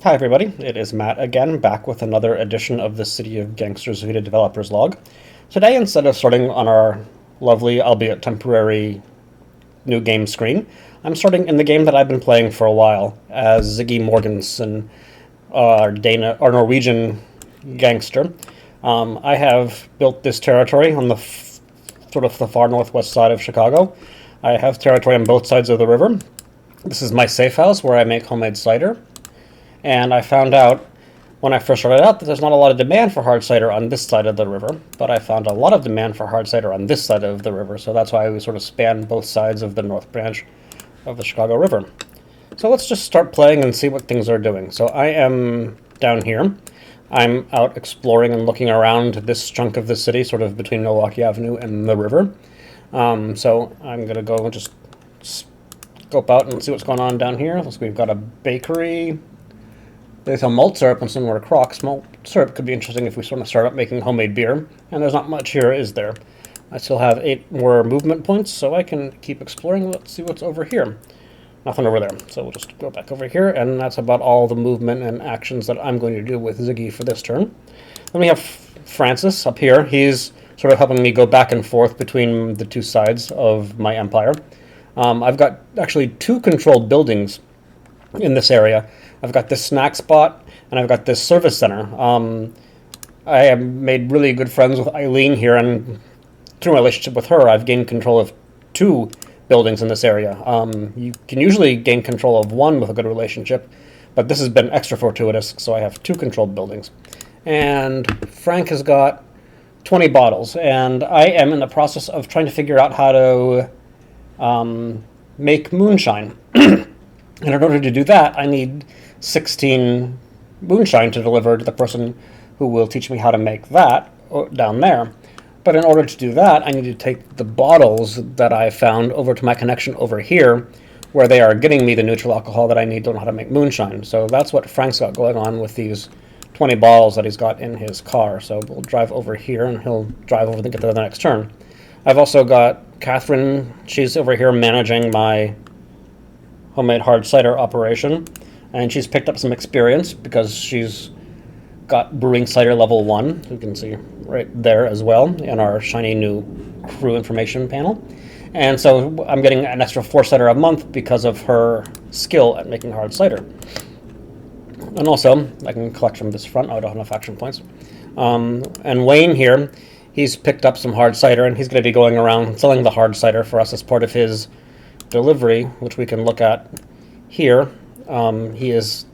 Hi everybody, it is Matt again, back with another edition of the City of Gangsters Vita Developers Log. Today, instead of starting on our lovely, albeit temporary, new game screen, I'm starting in the game that I've been playing for a while as Ziggy Morganson, our Norwegian gangster. I have built this territory on the sort of the far northwest side of Chicago. I have territory on both sides of the river. This is my safe house where I make homemade cider. And I found out when I first started out that there's not a lot of demand for hard cider on this side of the river, but I found a lot of demand for hard cider on this side of the river, so that's why we sort of span both sides of the north branch of the Chicago River. So let's just start playing and see what things are doing. So I am down here. I'm out exploring and looking around this chunk of the city, sort of between Milwaukee Avenue and the river. So I'm going to go and just scope out and see what's going on down here. So we've got a bakery. There's a malt syrup and similar to Crocs. Malt syrup could be interesting if we sort of start up making homemade beer. And there's not much here, is there? I still have 8 more movement points, so I can keep exploring. Let's see what's over here. Nothing over there. So we'll just go back over here, and that's about all the movement and actions that I'm going to do with Ziggy for this turn. Then we have Francis up here. He's sort of helping me go back and forth between the two sides of my empire. I've got actually 2 controlled buildings in this area. I've got this snack spot, and I've got this service center. I have made really good friends with Eileen here, and through my relationship with her, I've gained control of 2 buildings in this area. You can usually gain control of 1 with a good relationship, but this has been extra fortuitous, so I have 2 controlled buildings. And Frank has got 20 bottles, and I am in the process of trying to figure out how to make moonshine. And in order to do that, I need 16 moonshine to deliver to the person who will teach me how to make that down there. But in order to do that, I need to take the bottles that I found over to my connection over here, where they are getting me the neutral alcohol that I need to know how to make moonshine. So that's what Frank's got going on with these 20 bottles that he's got in his car. So we'll drive over here, and he'll drive over and get to the next turn. I've also got Catherine. She's over here managing my homemade hard cider operation, and she's picked up some experience because she's got brewing cider level 1. You can see right there as well in our shiny new crew information panel. And so I'm getting an extra 4 cider a month because of her skill at making hard cider. And also, I can collect from this front. I don't have enough action points. And Wayne here, he's picked up some hard cider, and he's going to be going around selling the hard cider for us as part of his delivery, which we can look at here. He is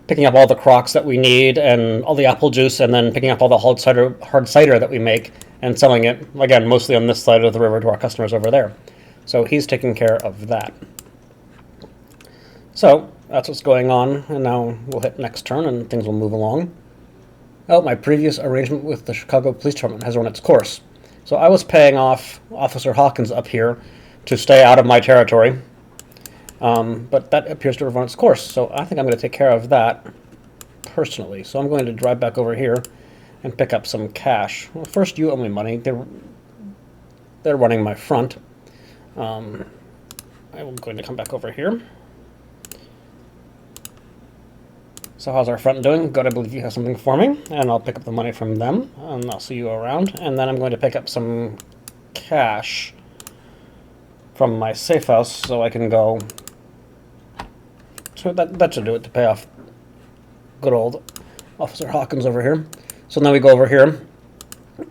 picking up all the Crocs that we need and all the apple juice, and then picking up all the hard cider that we make and selling it, again, mostly on this side of the river to our customers over there. So he's taking care of that. So that's what's going on, and now we'll hit next turn and things will move along. Oh, my previous arrangement with the Chicago Police Department has run its course. So I was paying off Officer Hawkins up here to stay out of my territory, but that appears to have run its course, so I think I'm going to take care of that personally. So I'm going to drive back over here and pick up some cash. Well, first, you owe me money. They're running my front. I'm going to come back over here. So how's our front doing? Good, I believe you have something for me, and I'll pick up the money from them, and I'll see you around. And then I'm going to pick up some cash from my safe house, so I can go. So that should do it to pay off good old Officer Hawkins over here. So now we go over here,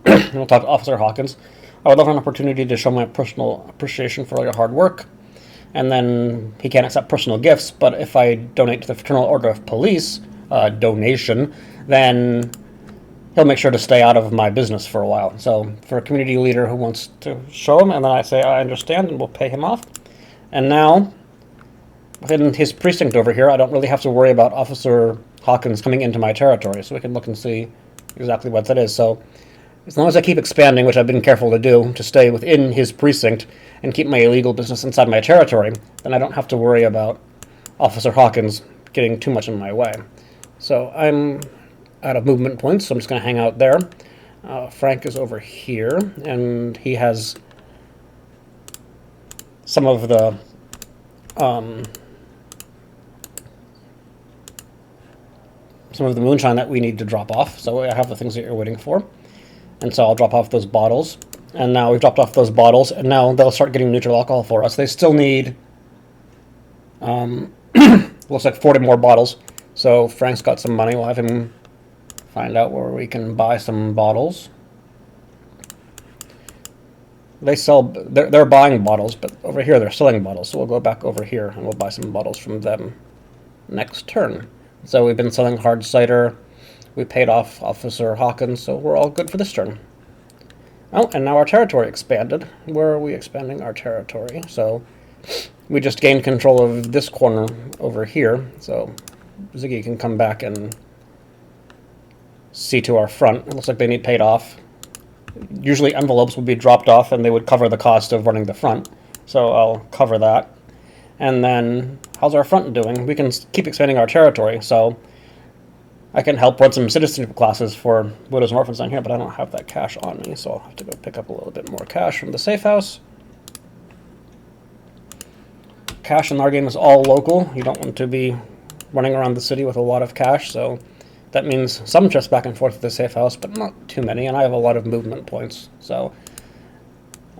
and we'll talk to Officer Hawkins. I would love an opportunity to show my personal appreciation for all your hard work. And then he can't accept personal gifts, but if I donate to the Fraternal Order of Police, donation, then he'll make sure to stay out of my business for a while. So for a community leader who wants to show him, and then I say I understand, and we'll pay him off. And now, within his precinct over here, I don't really have to worry about Officer Hawkins coming into my territory, so we can look and see exactly what that is. So as long as I keep expanding, which I've been careful to do, to stay within his precinct and keep my illegal business inside my territory, then I don't have to worry about Officer Hawkins getting too much in my way. So I'm out of movement points, so I'm just going to hang out there. Frank is over here, and he has some of the some of the moonshine that we need to drop off. So I have the things that you're waiting for. And so I'll drop off those bottles. And now we've dropped off those bottles, and now they'll start getting neutral alcohol for us. They still need, looks like 40 more bottles. So Frank's got some money. We'll have him find out where we can buy some bottles. They're buying bottles, but over here they're selling bottles. So we'll go back over here and we'll buy some bottles from them next turn. So we've been selling hard cider. We paid off Officer Hawkins, so we're all good for this turn. Oh, and now our territory expanded. Where are we expanding our territory? So we just gained control of this corner over here. So Ziggy can come back and see to our front. It looks like they need paid off. Usually envelopes would be dropped off and they would cover the cost of running the front. So I'll cover that. And then, how's our front doing? We can keep expanding our territory, so I can help run some citizenship classes for widows and orphans down here, but I don't have that cash on me, so I'll have to go pick up a little bit more cash from the safe house. Cash in our game is all local. You don't want to be running around the city with a lot of cash, so that means some trips back and forth to the safe house, but not too many, and I have a lot of movement points. So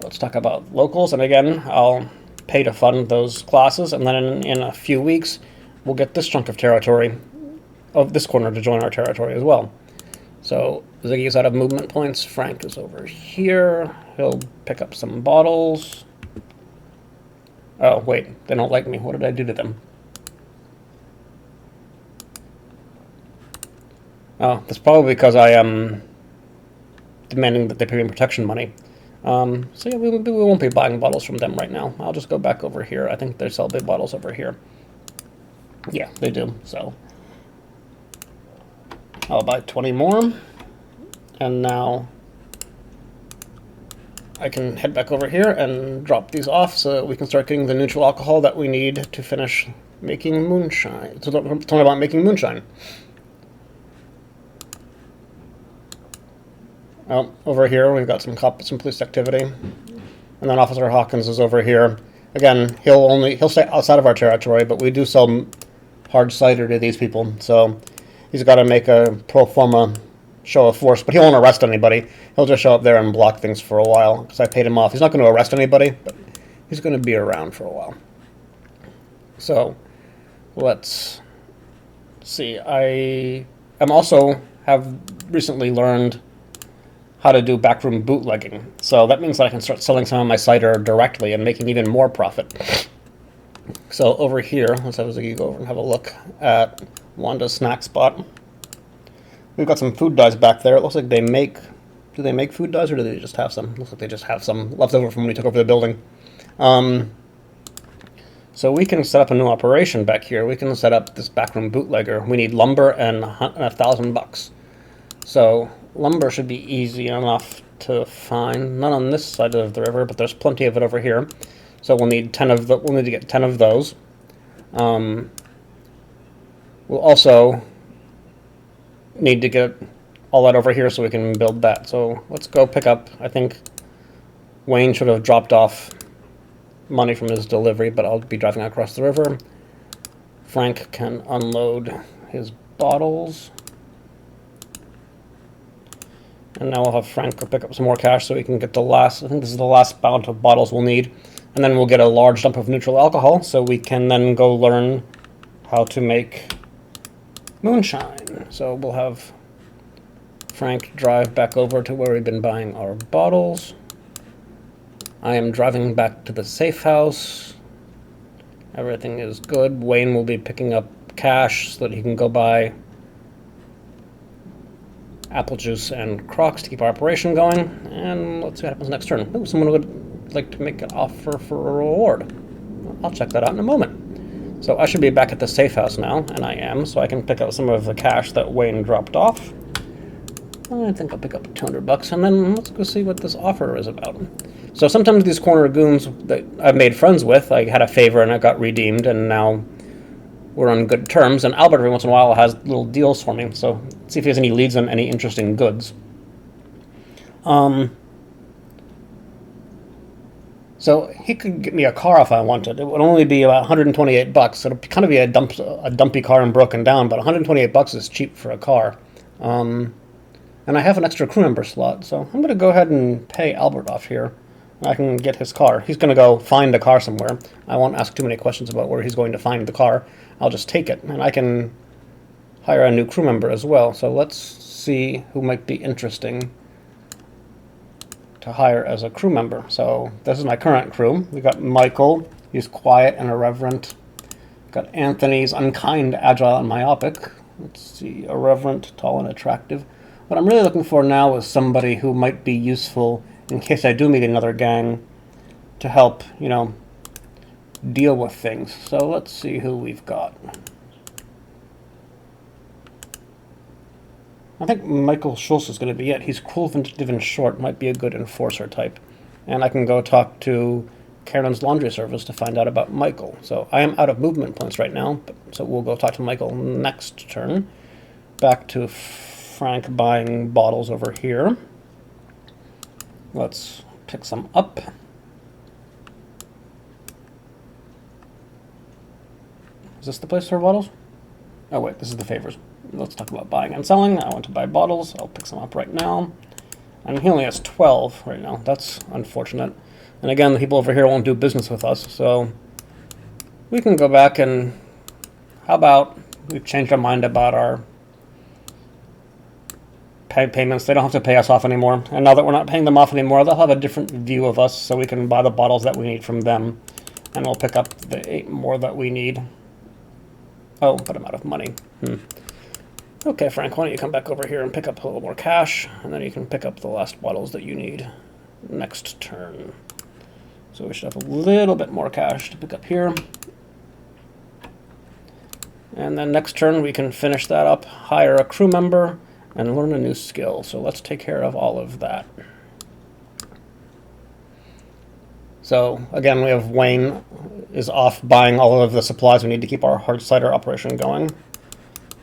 let's talk about locals, and again, I'll pay to fund those classes, and then in a few weeks, we'll get this chunk of territory, of this corner, to join our territory as well. So Ziggy's out of movement points. Frank is over here. He'll pick up some bottles. Oh, wait, they don't like me. What did I do to them? Oh, that's probably because I am demanding that they pay me protection money. So yeah, we won't be buying bottles from them right now. I'll just go back over here. I think they sell big bottles over here. Yeah, they do. So I'll buy 20 more. And now I can head back over here and drop these off so that we can start getting the neutral alcohol that we need to finish making moonshine. So don't tell me about making moonshine. Oh, over here we've got some police activity, and then Officer Hawkins is over here. Again, he'll stay outside of our territory, but we do sell hard cider to these people, so he's got to make a pro forma show of force. But he won't arrest anybody. He'll just show up there and block things for a while because I paid him off. He's not going to arrest anybody, but he's going to be around for a while. So let's see. I also have recently learned how to do backroom bootlegging. So that means that I can start selling some of my cider directly and making even more profit. So over here, let's have Ziggy go over and have a look at Wanda's snack spot. We've got some food dyes back there. It looks like they make... Do they make food dyes or do they just have some? Looks like they just have some left over from when we took over the building. So we can set up a new operation back here. We can set up this backroom bootlegger. We need lumber and $1,000. So lumber should be easy enough to find. Not on this side of the river, but there's plenty of it over here. So we'll need 10 of we'll need to get 10 of those. We'll also need to get all that over here so we can build that. So let's go pick up. I think Wayne should have dropped off money from his delivery, but I'll be driving across the river. Frank can unload his bottles. And now we'll have Frank go pick up some more cash so we can get the last, I think this is the last bout of bottles we'll need. And then we'll get a large dump of neutral alcohol so we can then go learn how to make moonshine. So we'll have Frank drive back over to where we've been buying our bottles. I am driving back to the safe house. Everything is good. Wayne will be picking up cash so that he can go buy apple juice and Crocs to keep our operation going. And let's see what happens next turn. Oh, someone would like to make an offer for a reward. I'll check that out in a moment. So I should be back at the safe house now, and I am, so I can pick up some of the cash that Wayne dropped off. I think I'll pick up $200, and then let's go see what this offer is about. So sometimes these corner goons that I've made friends with, I had a favor and I got redeemed, and now we're on good terms, and Albert every once in a while has little deals for me, so let's see if he has any leads on any interesting goods. So he could get me a car if I wanted. It would only be about 128 bucks. It'll kind of be a dumpy car and broken down, but 128 bucks is cheap for a car. And I have an extra crew member slot, so I'm going to go ahead and pay Albert off here. I can get his car. He's going to go find a car somewhere. I won't ask too many questions about where he's going to find the car. I'll just take it, and I can hire a new crew member as well. So let's see who might be interesting to hire as a crew member. So this is my current crew. We got Michael. He's quiet and irreverent. Got Anthony. He's unkind, agile, and myopic. Let's see, irreverent, tall, and attractive. What I'm really looking for now is somebody who might be useful in case I do meet another gang to help, you know, deal with things. So let's see who we've got. I think Michael Schultz is going to be it. He's cool, vindictive, and short. Might be a good enforcer type. And I can go talk to Karen's laundry service to find out about Michael. So I am out of movement points right now, so we'll go talk to Michael next turn. Back to Frank buying bottles over here. Let's pick some up. Is this the place for bottles? Oh wait, this is the favors. Let's talk about buying and selling. I want to buy bottles. I'll pick some up right now. And he only has 12 right now. That's unfortunate. And again, the people over here won't do business with us, so we can go back and how about we've changed our mind about our payments. They don't have to pay us off anymore. And now that we're not paying them off anymore, they'll have a different view of us, so we can buy the bottles that we need from them. And we'll pick up the 8 more that we need. Oh, but I'm out of money. Okay, Frank, why don't you come back over here and pick up a little more cash, and then you can pick up the last bottles that you need next turn. So we should have a little bit more cash to pick up here. And then next turn we can finish that up, hire a crew member, and learn a new skill. So let's take care of all of that. So again, we have Wayne is off buying all of the supplies we need to keep our hard cider operation going.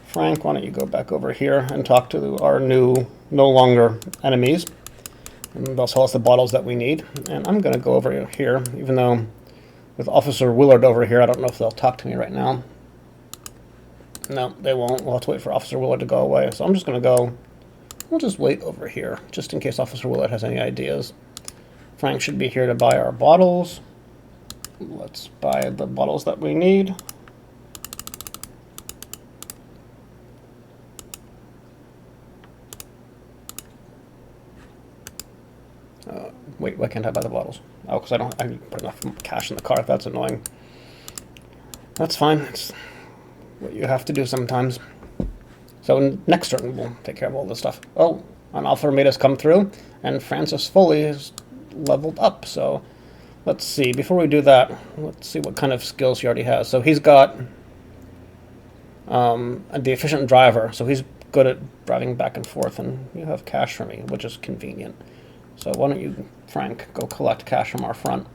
Frank, why don't you go back over here and talk to our new, no longer enemies. And they'll sell us the bottles that we need. And I'm going to go over here, even though with Officer Willard over here, I don't know if they'll talk to me right now. No, they won't. We'll have to wait for Officer Willard to go away. So I'm just going to go, we'll just wait over here, just in case Officer Willard has any ideas. Frank should be here to buy our bottles. Let's buy the bottles that we need. Wait, why can't I buy the bottles? Oh, because I didn't put enough cash in the car. That's annoying. That's fine. It's what you have to do sometimes. So next turn, we'll take care of all this stuff. Oh, an offer made us come through, and Francis Foley is leveled up. So let's see. Before we do that, let's see what kind of skills he already has. So he's got the efficient driver. So he's good at driving back and forth, and you have cash for me, which is convenient. So why don't you, Frank, go collect cash from our front.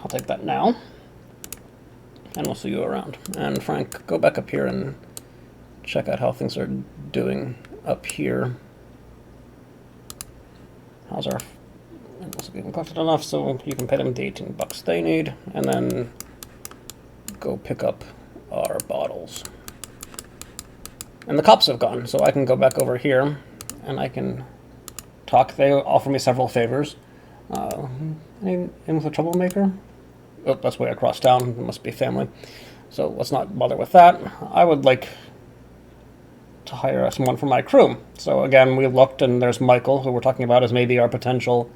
I'll take that now. And we'll see you around. And Frank, go back up here and check out how things are doing up here. How's our... We haven't collected enough, so you can pay them the 18 bucks they need. And then go pick up our bottles. And the cops have gone, so I can go back over here, and I can talk. They offer me several favors. Anything with a troublemaker? Oh, that's way across town. It must be family. So let's not bother with that. I would like to hire someone for my crew. So again, we looked, and there's Michael, who we're talking about as maybe our potential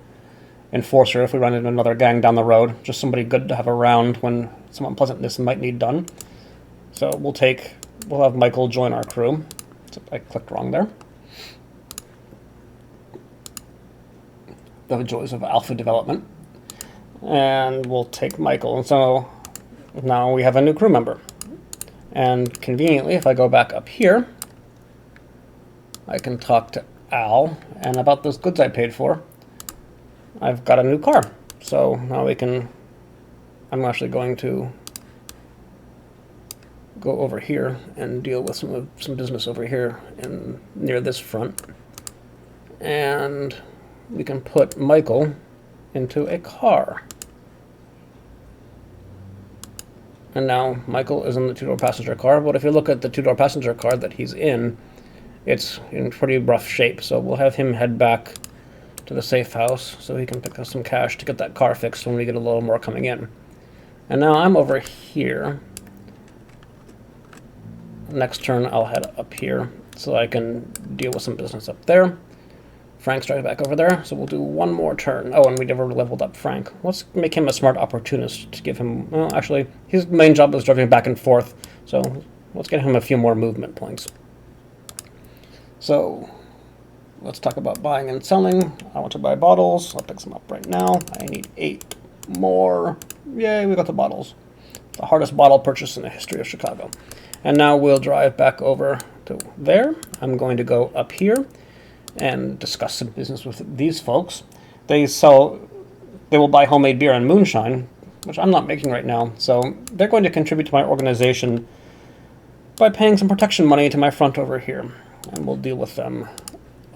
enforcer if we run into another gang down the road. Just somebody good to have around when some unpleasantness might need done. So we'll have Michael join our crew. So I clicked wrong there. The joys of alpha development. And we'll take Michael. And so now we have a new crew member. And conveniently, if I go back up here, I can talk to Al. And about those goods I paid for, I've got a new car. So now I'm actually going to go over here and deal with some business over here near this front. And we can put Michael into a car. And now Michael is in the two-door passenger car, but if you look at the two-door passenger car that he's in, it's in pretty rough shape. So we'll have him head back to the safe house so he can pick up some cash to get that car fixed when we get a little more coming in. And now I'm over here. Next turn I'll head up here so I can deal with some business up there. Frank's driving back over there, so we'll do one more turn. Oh, and we never leveled up Frank. Let's make him a smart opportunist to give him... Well, actually, his main job is driving back and forth, so let's get him a few more movement points. So, let's talk about buying and selling. I want to buy bottles. I'll pick some up right now. I need 8 more. Yay, we got the bottles. The hardest bottle purchase in the history of Chicago. And now we'll drive back over to there. I'm going to go up here and discuss some business with these folks. They will buy homemade beer and moonshine, which I'm not making right now, so they're going to contribute to my organization by paying some protection money to my front over here, and we'll deal with them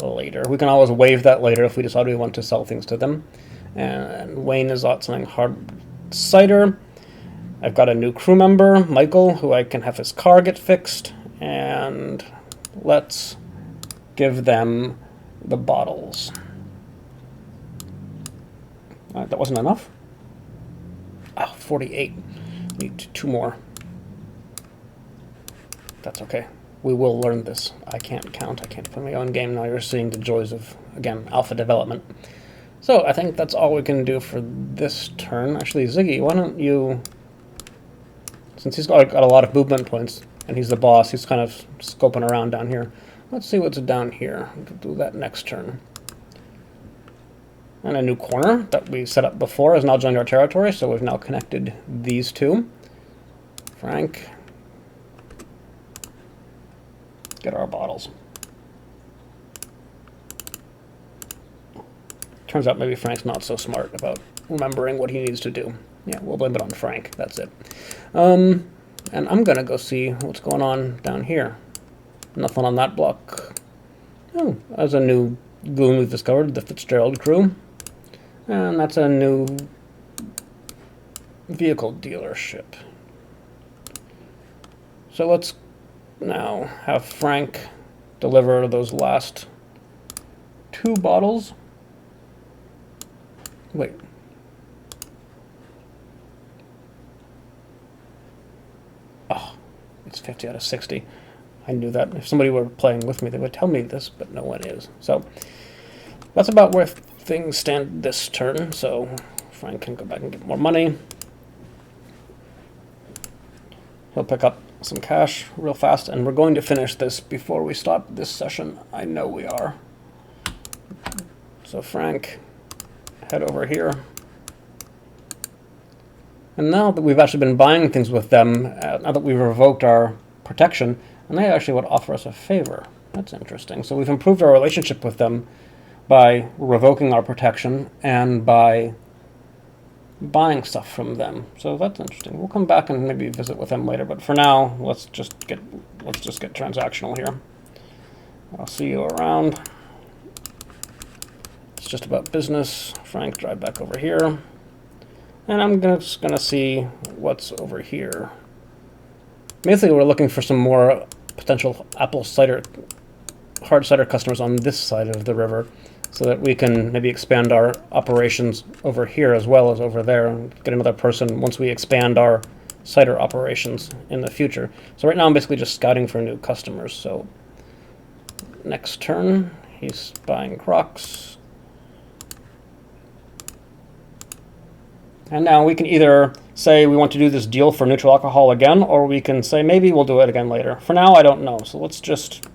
later. We can always waive that later if we decide we want to sell things to them. And Wayne is out selling hard cider. I've got a new crew member, Michael, who I can have his car get fixed, and let's give them the bottles. That wasn't enough? Oh, 48. Need 2 more. That's okay. We will learn this. I can't count. I can't play my own game. Now you're seeing the joys of, again, alpha development. So I think that's all we can do for this turn. Actually, Ziggy, why don't you... Since he's got a lot of movement points, and he's the boss, he's kind of scoping around down here. Let's see what's down here. We'll do that next turn. And a new corner that we set up before has now joined our territory, so we've now connected these two. Frank, get our bottles. Turns out maybe Frank's not so smart about remembering what he needs to do. Yeah, we'll blame it on Frank. That's it. And I'm going to go see what's going on down here. Nothing on that block. Oh, that's a new goon we've discovered, the Fitzgerald crew. And that's a new vehicle dealership. So let's now have Frank deliver those last 2 bottles. Wait. Oh, it's 50 out of 60. I knew that. If somebody were playing with me, they would tell me this, but no one is. So that's about where things stand this turn. So Frank can go back and get more money. He'll pick up some cash real fast, and we're going to finish this before we stop this session. I know we are. So Frank, head over here. And now that we've actually been buying things with them, now that we've revoked our protection, and they actually would offer us a favor. That's interesting. So we've improved our relationship with them by revoking our protection and by buying stuff from them. So that's interesting. We'll come back and maybe visit with them later, but for now, let's just get transactional here. I'll see you around. It's just about business. Frank, drive back over here. And I'm just gonna see what's over here. Basically, we're looking for some more potential apple cider, hard cider customers on this side of the river, so that we can maybe expand our operations over here as well as over there, and get another person once we expand our cider operations in the future. So right now I'm basically just scouting for new customers. So next turn, he's buying Crocs. And now we can either say we want to do this deal for neutral alcohol again, or we can say maybe we'll do it again later. For now, I don't know. So let's just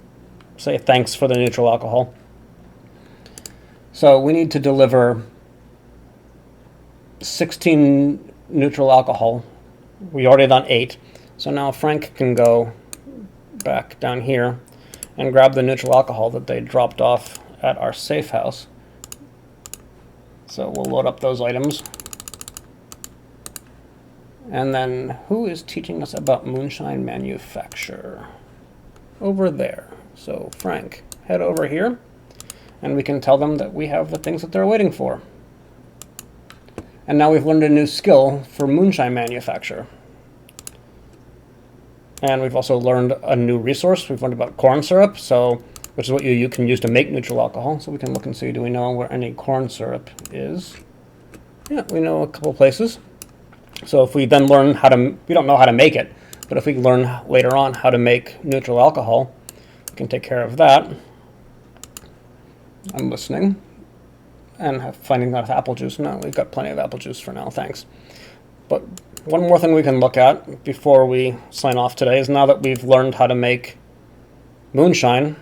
say thanks for the neutral alcohol. So we need to deliver 16 neutral alcohol. We already done 8. So now Frank can go back down here and grab the neutral alcohol that they dropped off at our safe house. So we'll load up those items. And then, who is teaching us about moonshine manufacture? Over there. So, Frank, head over here. and we can tell them that we have the things that they're waiting for. And now we've learned a new skill for moonshine manufacture. And we've also learned a new resource. We've learned about corn syrup, which is what you can use to make neutral alcohol. So we can look and see, do we know where any corn syrup is? Yeah, we know a couple places. So if we then learn we don't know how to make it, but if we learn later on how to make neutral alcohol, we can take care of that. I'm listening. And finding out apple juice. No, we've got plenty of apple juice for now, thanks. But one more thing we can look at before we sign off today is now that we've learned how to make moonshine,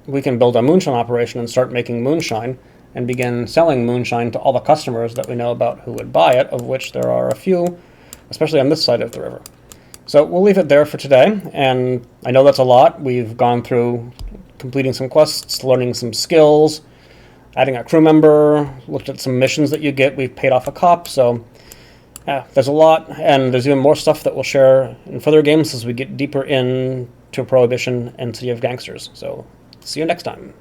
we can build a moonshine operation and start making moonshine and begin selling moonshine to all the customers that we know about who would buy it, of which there are a few, especially on this side of the river. So we'll leave it there for today, and I know that's a lot. We've gone through completing some quests, learning some skills, adding a crew member, looked at some missions that you get. We've paid off a cop, so yeah, there's a lot, and there's even more stuff that we'll share in further games as we get deeper into Prohibition and City of Gangsters. So see you next time.